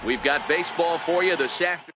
We've got baseball for you this afternoon.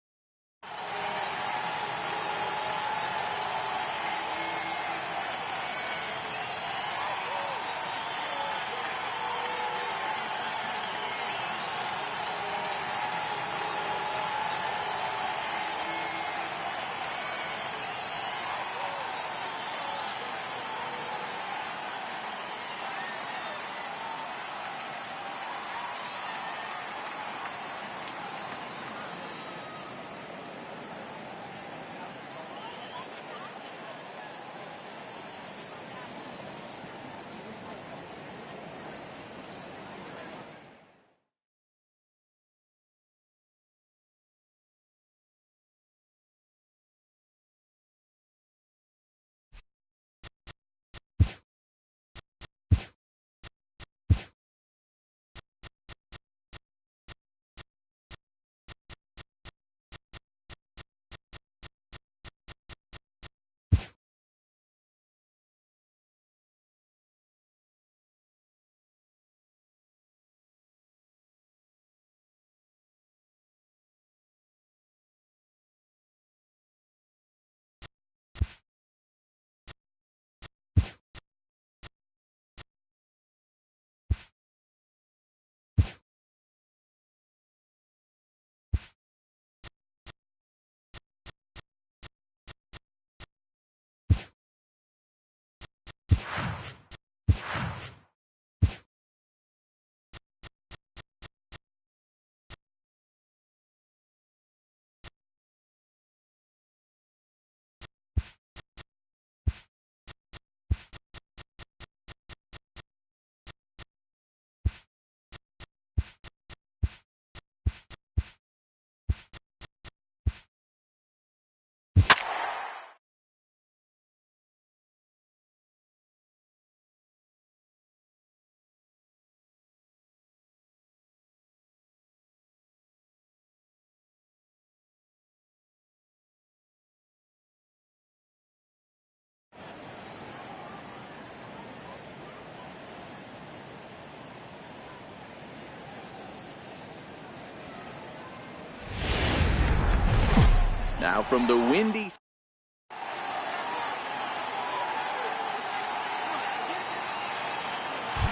Now from the windy.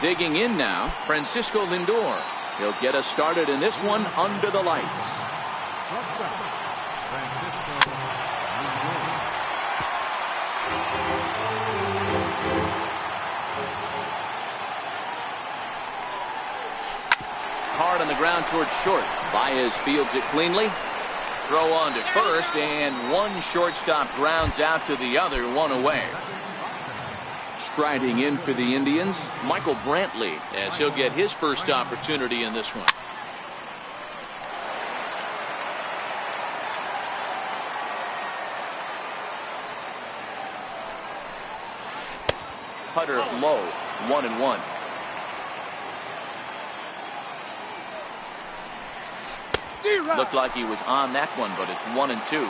Digging in now, Francisco Lindor. He'll get us started in this one under the lights. Hard on the ground towards short. Baez fields it cleanly. Throw on to first, and one shortstop grounds out to the other, one away. Striding in for the Indians, Michael Brantley, as he'll get his first opportunity in this one. Putter low, 1-1. Looked like he was on that one, but it's 1-2.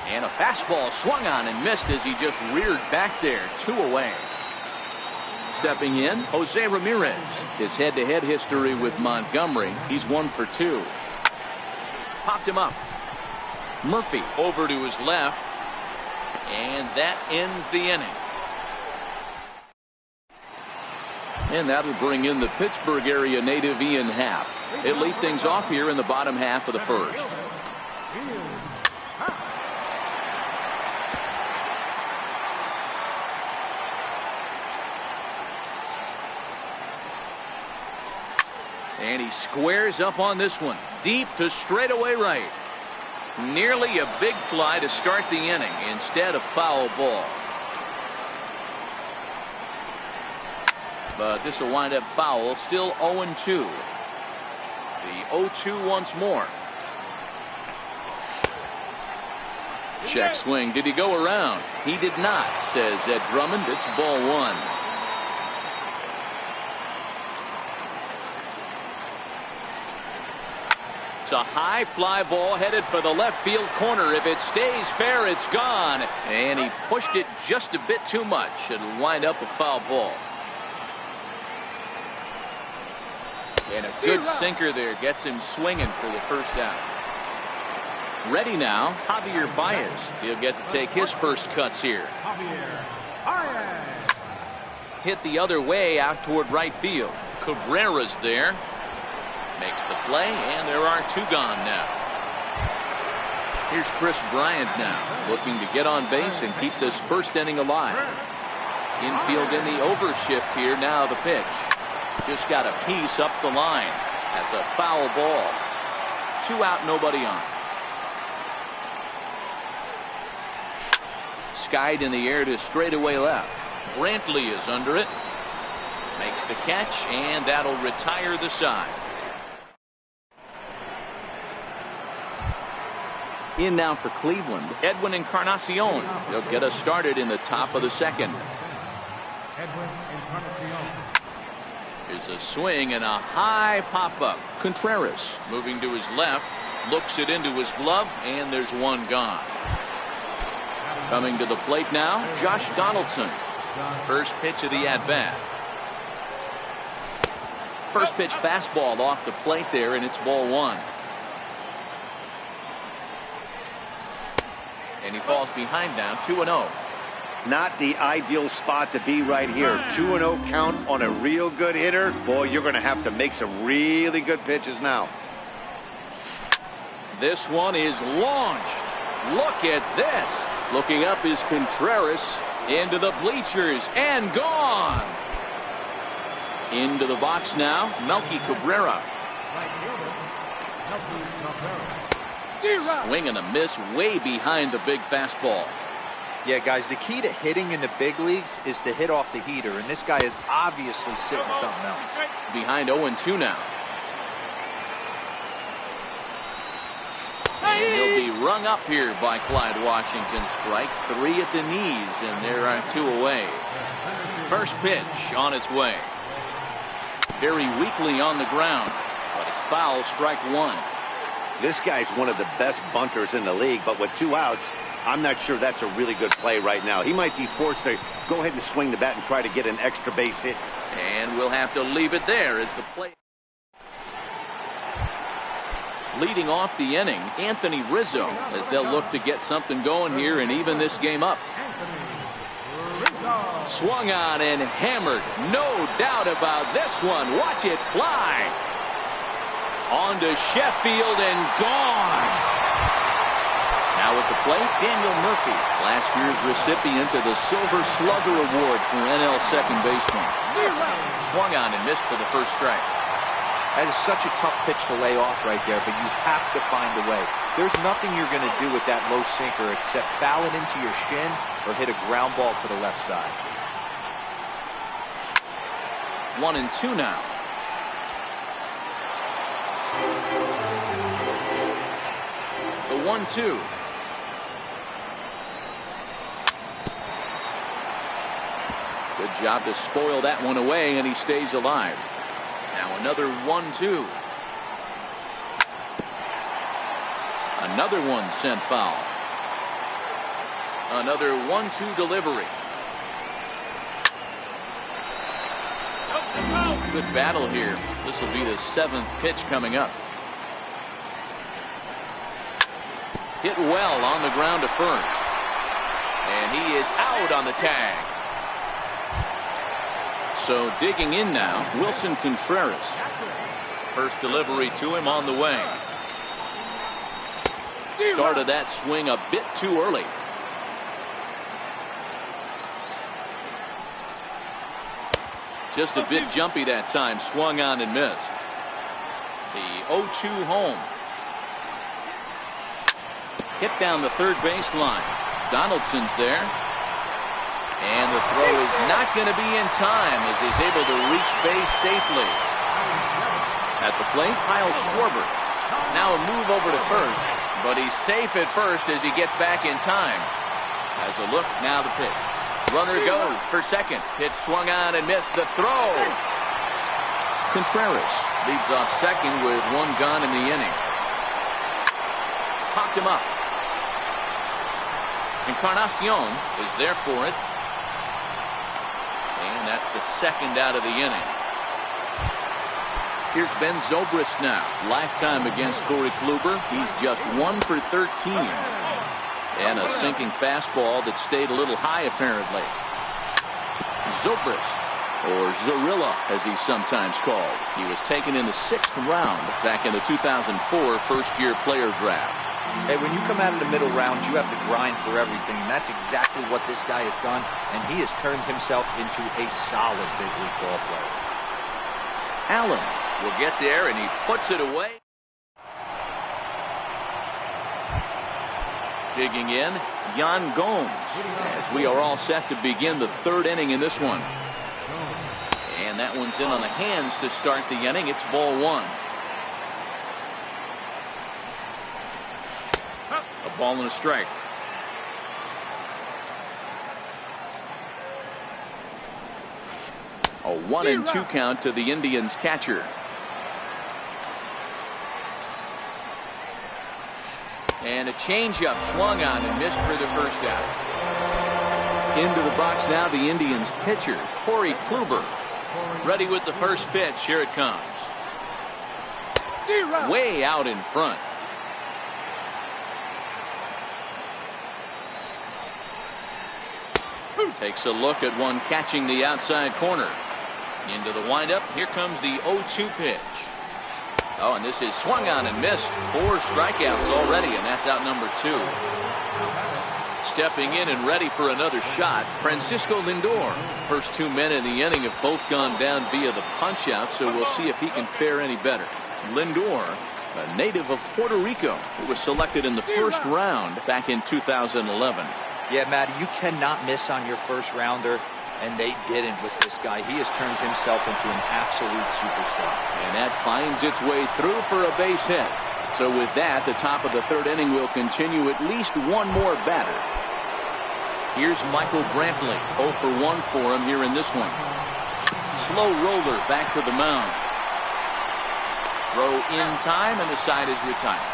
And a fastball swung on and missed as he just reared back there. 2 away. Stepping in, Jose Ramirez. His head-to-head history with Montgomery. He's 1 for 2. Popped him up. Murphy over to his left. And that ends the inning. And that'll bring in the Pittsburgh area native Ian Happ. It lead things off here in the bottom half of the first. And he squares up on this one. Deep to straightaway right. Nearly a big fly to start the inning. Instead, a foul ball. But this will wind up foul. Still 0-2. The 0-2 once more. Check swing. Did he go around? He did not, says Ed Drummond. It's ball 1. It's a high fly ball headed for the left field corner. If it stays fair, it's gone. And he pushed it just a bit too much. It'll wind up a foul ball. And a good sinker there gets him swinging for the first out. Ready now, Javier Baez. He'll get to take his first cuts here. Hit the other way out toward right field. Cabrera's there. Makes the play, and there are two gone now. Here's Chris Bryant now, looking to get on base and keep this first inning alive. Infield in the overshift here. Now the pitch. Just got a piece up the line. That's a foul ball. 2 out, nobody on. Skied in the air to straightaway left. Brantley is under it. Makes the catch, and that'll retire the side. In now for Cleveland, Edwin Encarnacion. He'll get us started in the top of the second. Here's a swing and a high pop-up. Contreras moving to his left, looks it into his glove, and there's one gone. Coming to the plate now, Josh Donaldson. First pitch of the at-bat. First pitch fastball off the plate there, and it's ball 1. And he falls behind now, 2-0. Not the ideal spot to be right here. 2-0 count on a real good hitter. Boy, you're going to have to make some really good pitches now. This one is launched. Look at this. Looking up is Contreras. Into the bleachers and gone. Into the box now, Melky Cabrera. Swing and a miss way behind the big fastball. Yeah, guys, the key to hitting in the big leagues is to hit off the heater, and this guy is obviously sitting something else. Behind 0-2 now. And he'll be rung up here by Clyde Washington. Strike 3 at the knees, and there are 2 away. First pitch on its way. Very weakly on the ground, but it's foul, strike 1. This guy's one of the best bunters in the league, but with 2 outs, I'm not sure that's a really good play right now. He might be forced to go ahead and swing the bat and try to get an extra base hit. And we'll have to leave it there as the play. Leading off the inning, Anthony Rizzo, as they'll look to get something going here and even this game up. Swung on and hammered. No doubt about this one. Watch it fly. On to Sheffield and gone. Now at the plate, Daniel Murphy, last year's recipient of the Silver Slugger Award for NL second baseman. Swung on and missed for the first strike. That is such a tough pitch to lay off right there, but you have to find a way. There's nothing you're going to do with that low sinker except foul it into your shin or hit a ground ball to the left side. 1-2 now. The 1-2. Good job to spoil that one away, and he stays alive. Now another 1-2. Another one sent foul. Another 1-2 delivery. Good battle here. This will be the 7th pitch coming up. Hit well on the ground to first. And he is out on the tag. So digging in now, Wilson Contreras. First delivery to him on the way. Started that swing a bit too early. Just a bit jumpy that time. Swung on and missed. The 0-2 home. Hit down the third baseline. Donaldson's there. And the throw is not going to be in time as he's able to reach base safely. At the plate, Kyle Schwarber. Now a move over to first, but he's safe at first as he gets back in time. Has a look, now the pitch. Runner goes for second. Pitch swung on and missed. The throw. Contreras leads off second with 1 gone in the inning. Popped him up. Encarnacion is there for it. And that's the 2nd out of the inning. Here's Ben Zobrist now. Lifetime against Corey Kluber. He's just 1 for 13. And a sinking fastball that stayed a little high apparently. Zobrist, or Zorilla as he's sometimes called. He was taken in the 6th round back in the 2004 first-year player draft. Hey, when you come out of the middle rounds, you have to grind for everything, and that's exactly what this guy has done, and he has turned himself into a solid big league ball player. Allen will get there, and he puts it away. Digging in, Yan Gomes, as we are all set to begin the 3rd inning in this one. And that one's in on the hands to start the inning. It's ball 1. A ball and a strike. A 1-2 count to the Indians catcher. And a changeup swung on and missed for the first out. Into the box now the Indians pitcher, Corey Kluber. Ready with the first pitch. Here it comes. Way out in front. Takes a look at one catching the outside corner. Into the windup. Here comes the 0-2 pitch. Oh, and this is swung on and missed. 4 strikeouts already, and that's out number 2. Stepping in and ready for another shot, Francisco Lindor. First 2 men in the inning have both gone down via the punch-out, so we'll see if he can fare any better. Lindor, a native of Puerto Rico, who was selected in the 1st round back in 2011. Yeah, Matty, you cannot miss on your first rounder, and they didn't with this guy. He has turned himself into an absolute superstar. And that finds its way through for a base hit. So with that, the top of the 3rd inning will continue at least one more batter. Here's Michael Brantley. 0 for 1 for him here in this one. Slow roller back to the mound. Throw in time, and the side is retired.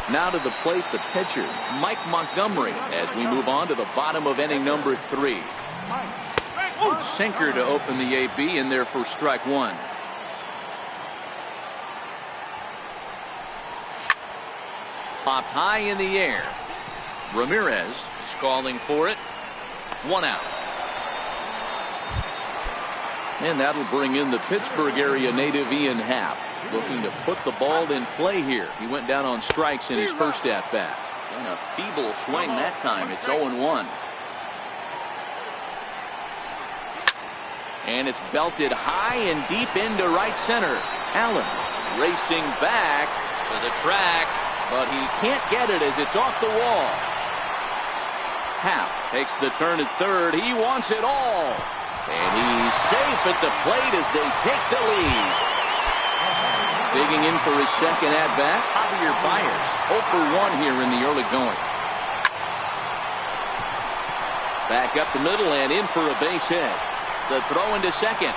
Now to the plate, the pitcher, Mike Montgomery, as we move on to the bottom of inning number 3. Sinker to open the AB in there for strike 1. Popped high in the air. Ramirez is calling for it. 1 out. And that'll bring in the Pittsburgh area native Ian Happ, looking to put the ball in play here. He went down on strikes in his first at bat. And a feeble swing that time. It's 0-1. And it's belted high and deep into right center. Allen racing back to the track, but he can't get it as it's off the wall. Happ takes the turn at 3rd. He wants it all. And he's safe at the plate as they take the lead. Digging in for his second at-bat, Javier Baez. 0 for 1 here in the early going. Back up the middle and in for a base hit. The throw into second.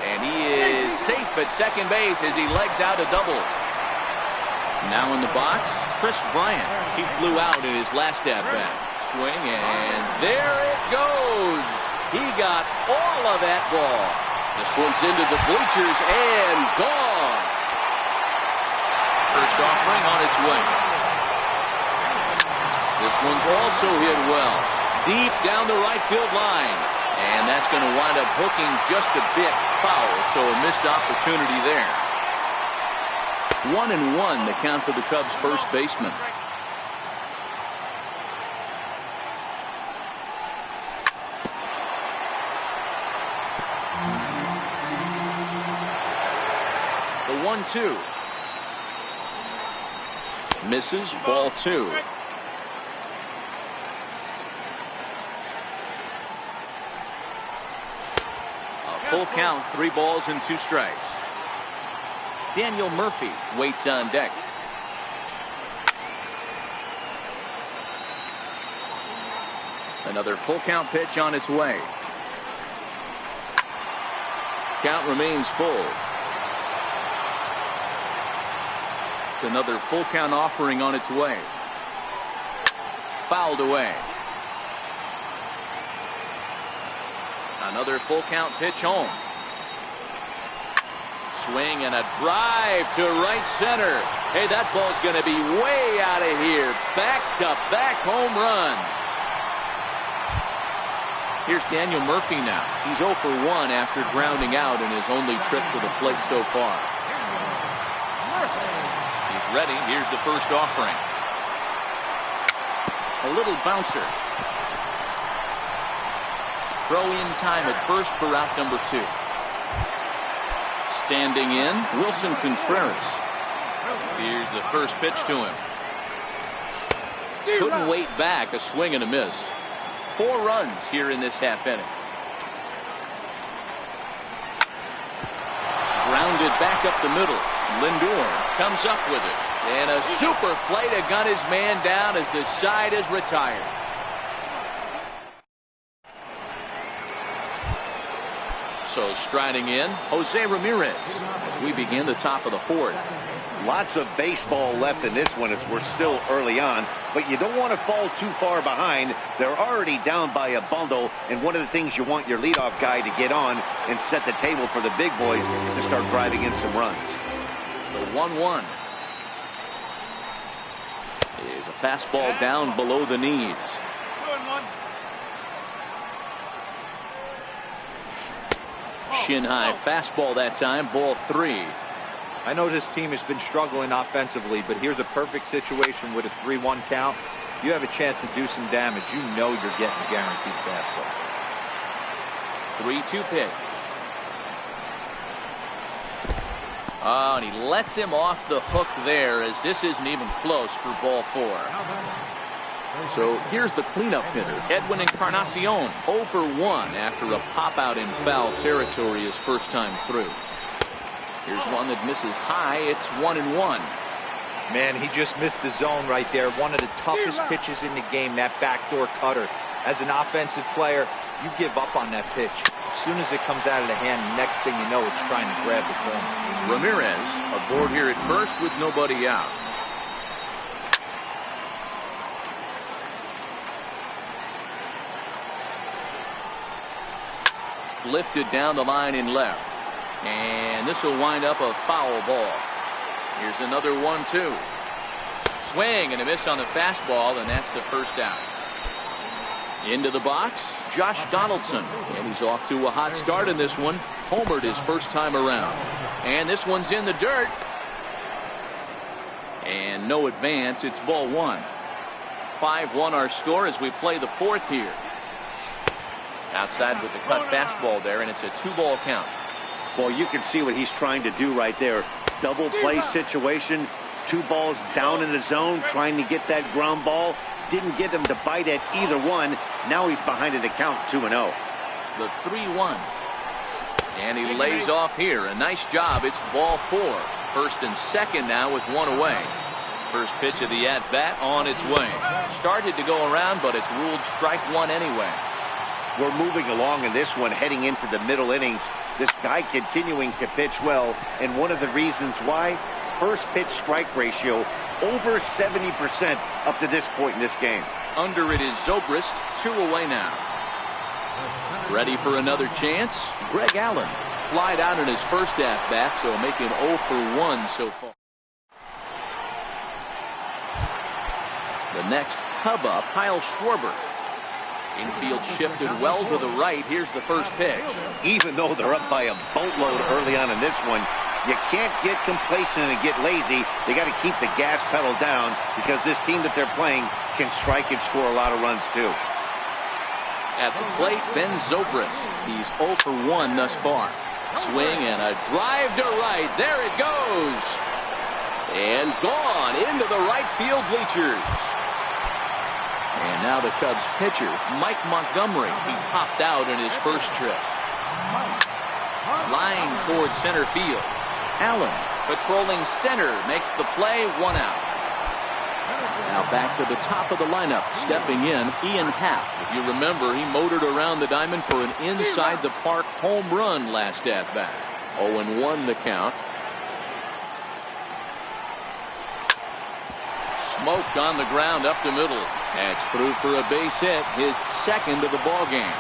And he is safe at second base as he legs out a double. Now in the box, Chris Bryant. He flew out in his last at-bat. Swing, and there it goes. He got all of that ball. This one's into the bleachers and gone. First offering on its way. This one's also hit well. Deep down the right field line. And that's going to wind up hooking just a bit foul, so a missed opportunity there. 1-1 the count to the Cubs first baseman. The 1-2. Misses, ball 2. A full count, 3 balls and 2 strikes. Daniel Murphy waits on deck. Another full count pitch on its way. Count remains full. Another full count offering on its way. Fouled away. Another full count pitch home. Swing and a drive to right center. Hey, that ball's going to be way out of here. Back-to-back home runs. Here's Daniel Murphy now. He's 0 for 1 after grounding out in his only trip to the plate so far. He's ready. Here's the first offering. A little bouncer. Throw in time at first for out number 2. Standing in, Wilson Contreras. Here's the first pitch to him. Couldn't wait back. A swing and a miss. 4 runs here in this half inning. Grounded back up the middle. Lindor comes up with it. And a super play to gun his man down as the side is retired. So striding in, Jose Ramirez as we begin the top of the 4th. Lots of baseball left in this one as we're still early on, but you don't want to fall too far behind. They're already down by a bundle, and one of the things you want your leadoff guy to get on and set the table for the big boys to start driving in some runs. The 1-1 is a fastball down below the knees. Shin high fastball that time, ball 3. I know this team has been struggling offensively, but here's a perfect situation with a 3-1 count. You have a chance to do some damage. You know you're getting a guaranteed fastball. 3-2 pitch. Oh, and he lets him off the hook there as this isn't even close for ball 4. So here's the cleanup hitter, Edwin Encarnacion, 0 for 1 after a pop out in foul territory his first time through. Here's one that misses high. It's 1-1. Man, he just missed the zone right there. One of the toughest pitches in the game, that backdoor cutter. As an offensive player, you give up on that pitch. As soon as it comes out of the hand, next thing you know, it's trying to grab the corner. Ramirez aboard here at first with nobody out. Lifted down the line in left. And this will wind up a foul ball. Here's another 1-2. Swing and a miss on the fastball, and that's the first out. Into the box, Josh Donaldson. And he's off to a hot start in this one. Homered his first time around. And this one's in the dirt. And no advance. It's ball 1. 5-1 our score as we play the 4th here. Outside with the cut fastball there, and it's a 2-ball count. Well, you can see what he's trying to do right there. Double play situation. 2 balls down in the zone, trying to get that ground ball. Didn't get him to bite at either one. Now he's behind in the count, 2-0. The 3-1. And he lays off here. A nice job. It's ball 4. First and second now with 1 away. First pitch of the at-bat on its way. Started to go around, but it's ruled strike 1 anyway. We're moving along in this one, heading into the middle innings. This guy continuing to pitch well, and one of the reasons why, first pitch strike ratio over 70% up to this point in this game. Under it is Zobrist, 2 away now. Ready for another chance? Greg Allen flied out in his first at-bat, so making 0 for 1 so far. The next Cub up, Kyle Schwarber. Infield shifted well to the right. Here's the first pitch. Even though they're up by a boatload early on in this one, you can't get complacent and get lazy. They got to keep the gas pedal down because this team that they're playing can strike and score a lot of runs too. At the plate, Ben Zobrist. He's 0 for 1 thus far. Swing and a drive to right. There it goes. And gone into the right field bleachers. And now the Cubs pitcher, Mike Montgomery. He popped out in his first trip. Line towards center field. Allen patrolling center makes the play, 1 out. Now back to the top of the lineup. Stepping in, Ian Happ. If you remember, he motored around the diamond for an inside the park home run last at bat. 0-1 the count. Smoke on the ground up the middle. That's through for a base hit, his second of the ball game.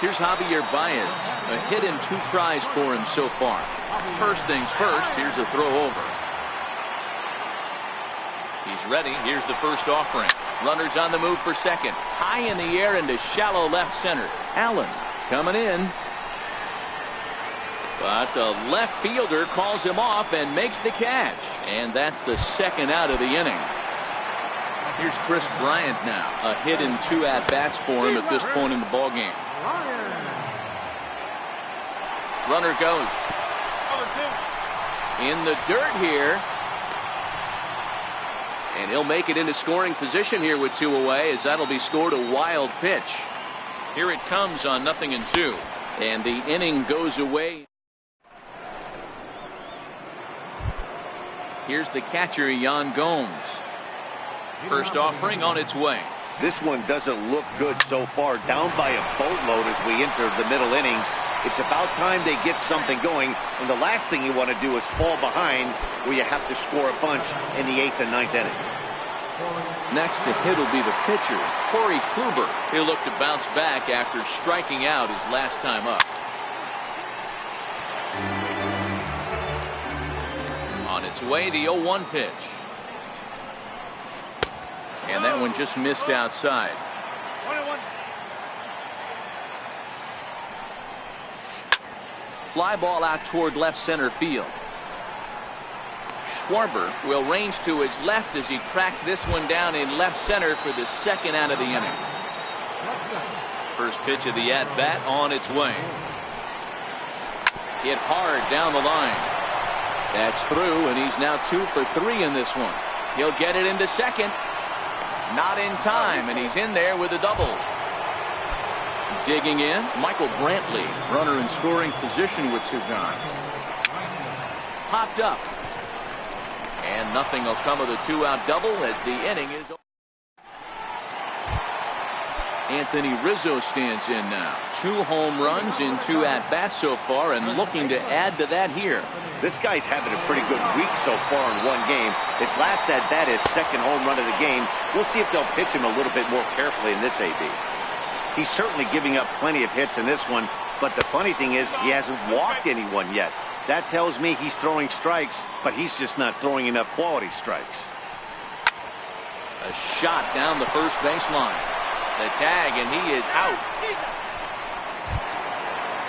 Here's Javier Baez. A hit and 2 tries for him so far. First things first, here's a throw over. He's ready. Here's the first offering. Runners on the move for second. High in the air into shallow left center. Allen coming in. But the left fielder calls him off and makes the catch. And that's the second out of the inning. Here's Chris Bryant now. A hit and 2 at-bats for him at this point in the ballgame. Runner goes. In the dirt here. And he'll make it into scoring position here with 2 away, as that'll be scored a wild pitch. Here it comes on 0-2. And the inning goes away. Here's the catcher, Yan Gomes. First offering on its way. This one doesn't look good so far. Down by a boatload as we enter the middle innings. It's about time they get something going. And the last thing you want to do is fall behind where you have to score a bunch in the 8th and 9th inning. Next to hit will be the pitcher, Corey Kluber. He'll look to bounce back after striking out his last time up. On its way, the 0-1 pitch. And that one just missed outside. Fly ball out toward left center field. Schwarber will range to his left as he tracks this one down in left center for the second out of the inning. First pitch of the at-bat on its way. Hit hard down the line. That's through, and he's now 2 for 3 in this one. He'll get it into second. Not in time, and he's in there with a double. Digging in, Michael Brantley, runner in scoring position with 2 gone. Popped up. And nothing will come of the 2-out double as the inning is over. Anthony Rizzo stands in now. 2 home runs in 2 at-bats so far, and looking to add to that here. This guy's having a pretty good week so far in one game. His last at-bat is second home run of the game. We'll see if they'll pitch him a little bit more carefully in this AB. He's certainly giving up plenty of hits in this one, but the funny thing is he hasn't walked anyone yet. That tells me he's throwing strikes, but he's just not throwing enough quality strikes. A shot down the first baseline. The tag, and he is out.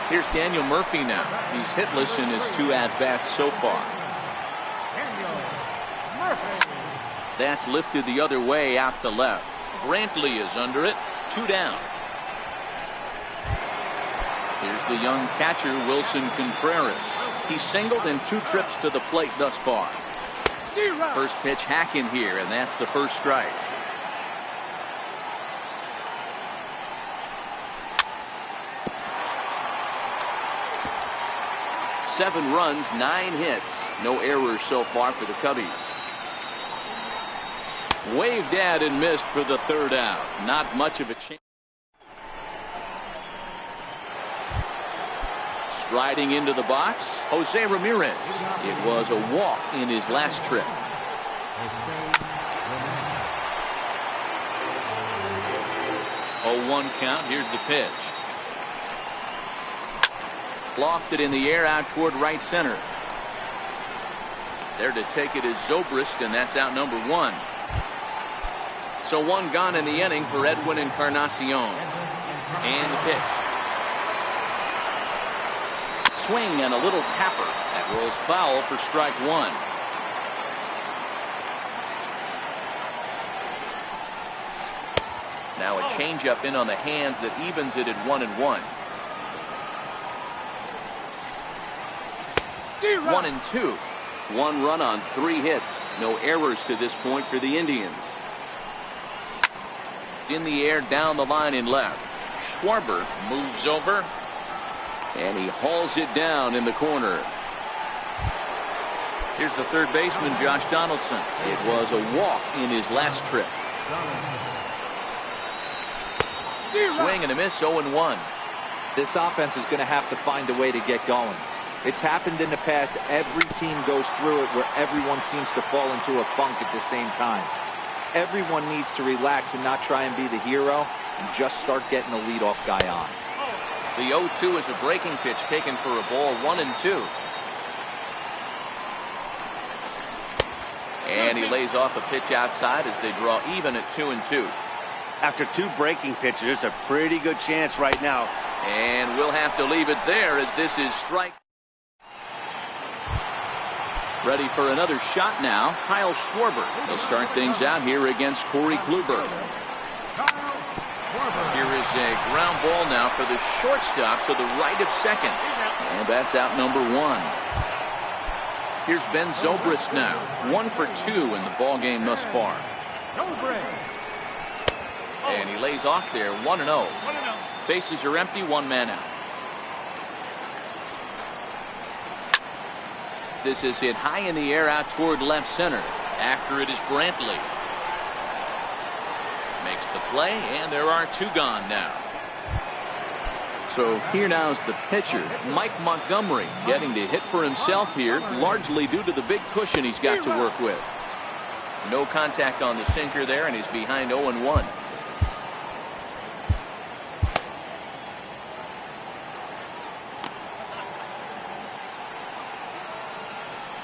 Here's Daniel Murphy now. He's hitless in his 2 at-bats so far. That's lifted the other way out to left. Brantley is under it. 2 down. Here's the young catcher, Wilson Contreras. He's singled in 2 trips to the plate thus far. First pitch hacking here, and that's the first strike. Seven runs, 9 hits. No errors so far for the Cubbies. Waved at and missed for the 3rd out. Not much of a chance. Striding into the box, Jose Ramirez. It was a walk in his last trip. Oh, 1 count. Here's the pitch. Lofted in the air out toward right center. There to take it is Zobrist, and that's out number 1. So 1 gone in the inning for Edwin Encarnacion. And the pitch. Swing and a little tapper. That rolls foul for strike 1. Now a changeup in on the hands that evens it at 1-1. 1-2. 1 run on 3 hits. No errors to this point for the Indians. In the air down the line in left. Schwarber moves over. And he hauls it down in the corner. Here's the 3rd baseman, Josh Donaldson. It was a walk in his last trip. Swing and a miss, 0-1. This offense is going to have to find a way to get going. It's happened in the past. Every team goes through it where everyone seems to fall into a funk at the same time. Everyone needs to relax and not try and be the hero and just start getting the leadoff guy on. The 0-2 is a breaking pitch taken for a ball, 1-2. And he lays off a pitch outside as they draw even at 2-2. After 2 breaking pitches, there's a pretty good chance right now. And we'll have to leave it there as this is strike. Ready for another shot now, Kyle Schwarber. He'll start things out here against Corey Kluber. Here is a ground ball now for the shortstop to the right of second. And that's out number 1. Here's Ben Zobrist now, 1 for 2 in the ball game thus far. And he lays off there, 1-0. Bases are empty, 1 man out. This is hit high in the air out toward left center. After it is Brantley. Makes the play, and there are 2 gone now. So here now is the pitcher, Mike Montgomery, getting to hit for himself here, largely due to the big cushion he's got to work with. No contact on the sinker there, and he's behind 0-1.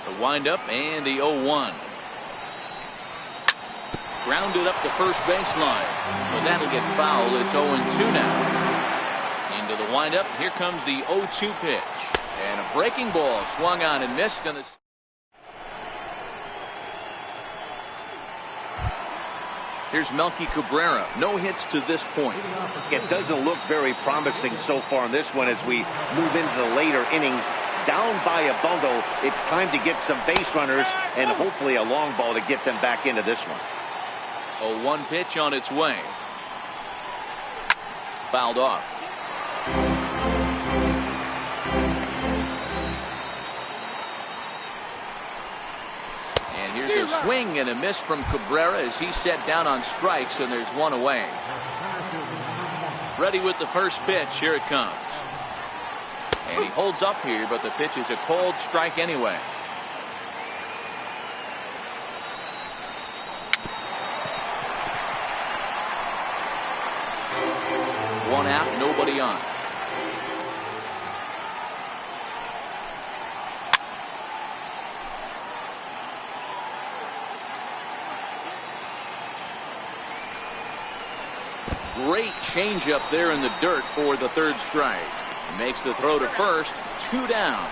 The windup and the 0-1. Grounded up the first baseline. But that'll get foul. It's 0-2 now. Into the windup. Here comes the 0-2 pitch. And a breaking ball swung on and missed. On the... Here's Melky Cabrera. No hits to this point. It doesn't look very promising so far in this one as we move into the later innings. Down by a bundle, it's time to get some base runners and hopefully a long ball to get them back into this one. 0-1 pitch on its way. Fouled off. And here's a swing and a miss from Cabrera as he's set down on strikes, and there's 1 away. Ready with the first pitch. Here it comes. And he holds up here, but the pitch is a cold strike anyway. One out, nobody on. Great changeup there in the dirt for the 3rd strike. Makes the throw to first, 2 down.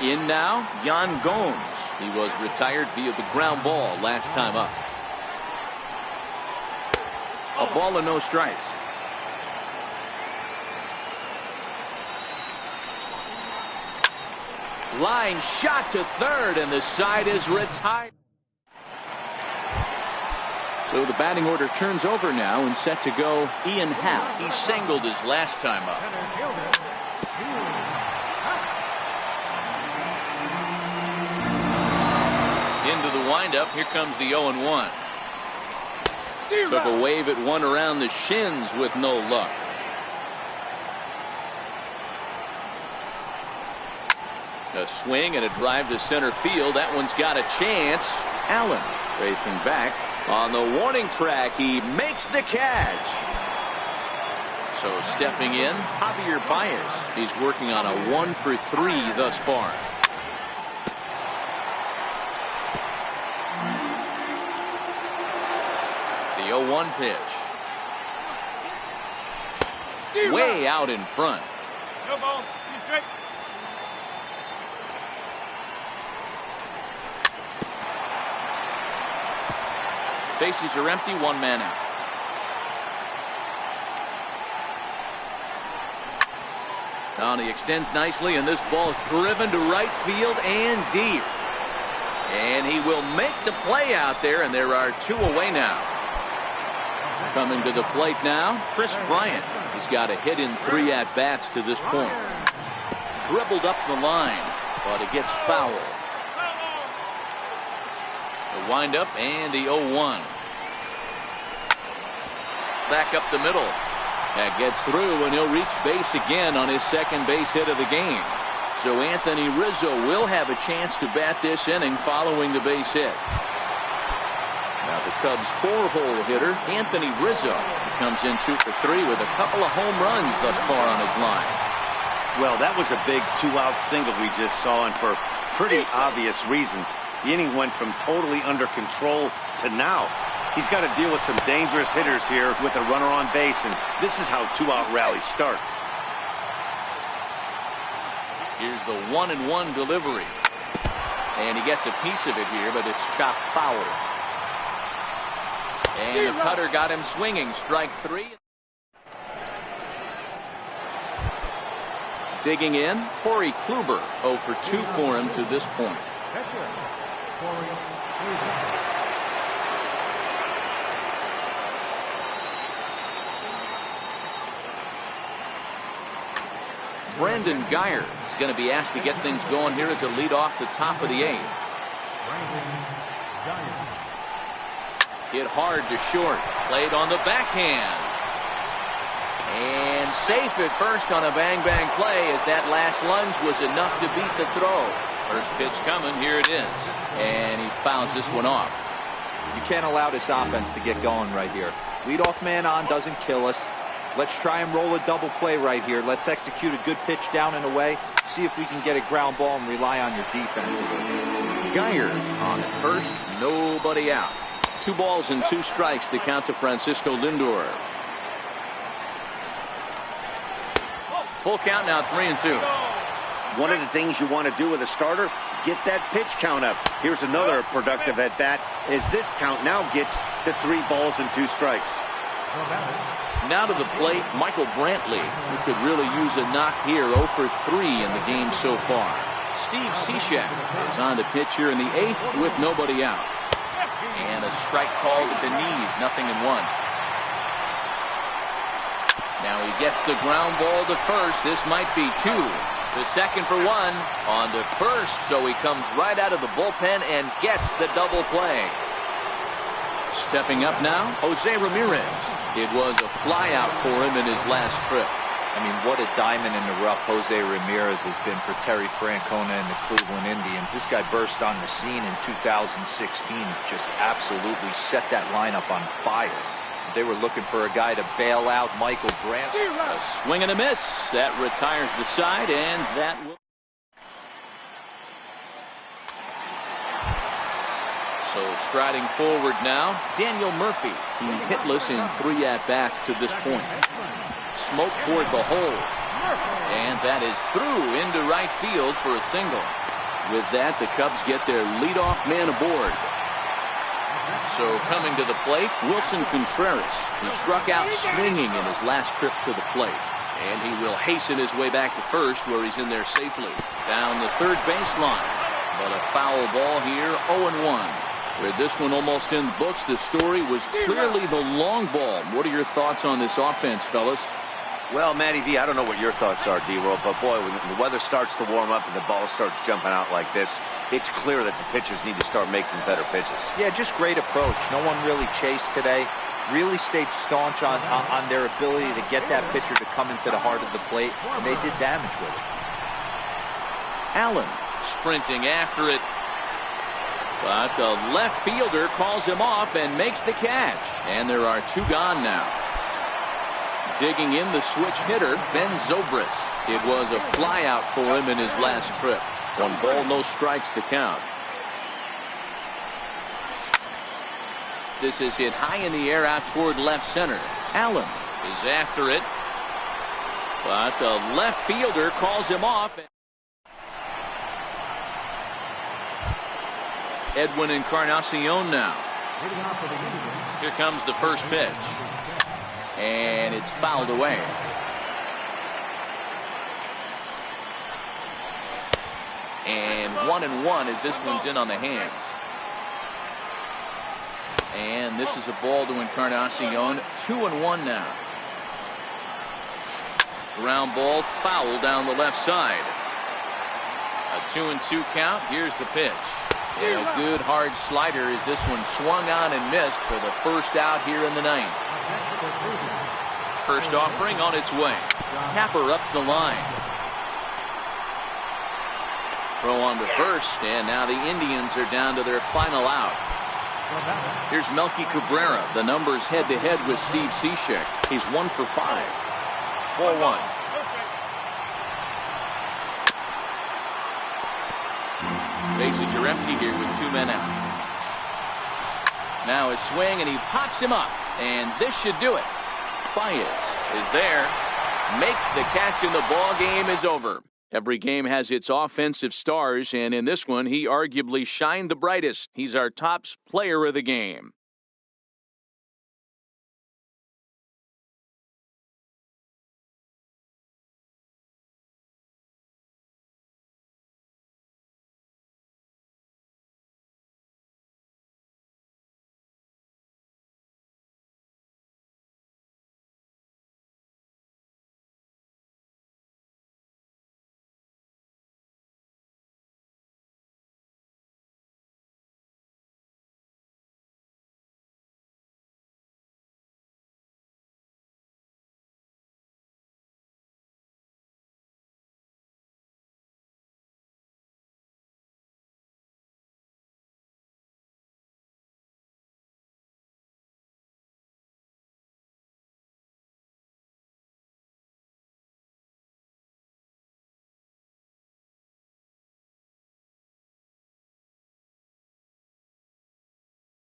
In now, Yan Gomes. He was retired via the ground ball last time up. A ball and no strikes. Line shot to third, and the side is retired. So the batting order turns over now and set to go Ian Happ. He singled his last time up. Into the windup. Here comes the 0-1. Took a wave at one around the shins with no luck. A swing and a drive to center field. That one's got a chance. Allen racing back. On the warning track, he makes the catch. So stepping in, Javier Baez. He's working on a 1 for 3 thus far. The 0-1 pitch. Way out in front. No ball. 2 straight. Bases are empty, 1 man out. Now he extends nicely, and this ball is driven to right field and deep. And he will make the play out there, and there are 2 away now. Coming to the plate now, Chris Bryant. He's got a hit in 3 at-bats to this point. Dribbled up the line, but it gets fouled. The windup and the 0-1. Back up the middle. That gets through, and he'll reach base again on his second base hit of the game. So Anthony Rizzo will have a chance to bat this inning following the base hit. Now The Cubs' 4-hole hitter, Anthony Rizzo, comes in 2 for 3 with a couple of home runs thus far on his line. Well, that was a big 2-out single we just saw, and for pretty obvious reasons. The inning went from totally under control to now. He's got to deal with some dangerous hitters here with a runner on base, and this is how 2-out rallies start. Here's the 1-1 delivery. And he gets a piece of it here, but it's chopped foul. And the cutter got him swinging. Strike 3. Digging in, Corey Kluber, 0 for 2 for him to this point. Brandon Guyer is going to be asked to get things going here as a lead off the top of the 8th. Hit hard to short. Played on the backhand. And safe at first on a bang-bang play as that last lunge was enough to beat the throw. First pitch coming. Here it is. And he fouls this one off. You can't allow this offense to get going right here. Leadoff man on doesn't kill us. Let's try and roll a double play right here. Let's execute a good pitch down and away. See if we can get a ground ball and rely on your defense. Guyer on at first. Nobody out. 2 balls and 2 strikes to count to Francisco Lindor. Full count now, 3-2. One of the things you want to do with a starter, get that pitch count up. Here's another productive at bat as this count now gets to 3 balls and 2 strikes. Now to the plate, Michael Brantley, who could really use a knock here. 0 for 3 in the game so far. Steve Cishek is on the pitch here in the 8th with nobody out. And a strike called at the knees, 0-1. Now he gets the ground ball to first. This might be 2. The second for 1 on to first, so he comes right out of the bullpen and gets the double play. Stepping up now, Jose Ramirez. It was a flyout for him in his last trip. I mean, what a diamond in the rough Jose Ramirez has been for Terry Francona and the Cleveland Indians. This guy burst on the scene in 2016, just absolutely set that lineup on fire. They were looking for a guy to bail out Michael Brantley. A swing and a miss. That retires the side, and that will. So striding forward now, Daniel Murphy. He's hitless in 3 at-bats to this point. Smoke toward the hole. And that is through into right field for a single. With that, the Cubs get their leadoff man aboard. So coming to the plate, Wilson Contreras, who struck out swinging in his last trip to the plate. And he will hasten his way back to first, where he's in there safely. Down the third baseline. But a foul ball here, 0-1. With this one almost in the books, the story was clearly the long ball. What are your thoughts on this offense, fellas? Well, Matty V, I don't know what your thoughts are, D-Roll, but boy, when the weather starts to warm up and the ball starts jumping out like this, it's clear that the pitchers need to start making better pitches. Yeah, just great approach. No one really chased today. Really stayed staunch on their ability to get that pitcher to come into the heart of the plate, and they did damage with it. Allen sprinting after it. But the left fielder calls him off and makes the catch. And there are 2 gone now. Digging in the switch hitter, Ben Zobrist. It was a flyout for him in his last trip. 1 ball, no strikes to count. This is hit high in the air out toward left center. Allen is after it. But the left fielder calls him off. Edwin Encarnacion now. Here comes the first pitch. And it's fouled away. And 1-1 as this one's in on the hands. And this is a ball to Encarnacion. 2-1 now. Ground ball foul down the left side. A 2-2 count. Here's the pitch. And a good hard slider as this one swung on and missed for the first out here in the 9th. First offering on its way. Tapper up the line. Throw on to first, and now the Indians are down to their final out. Here's Melky Cabrera. The numbers head-to-head with Steve Cishek. He's 1 for 5. 4-1. Bases are empty here with 2 men out. Now his swing, and he pops him up. And this should do it. Baez is there. Makes the catch, and the ball game is over. Every game has its offensive stars, and in this one, he arguably shined the brightest. He's our top player of the game.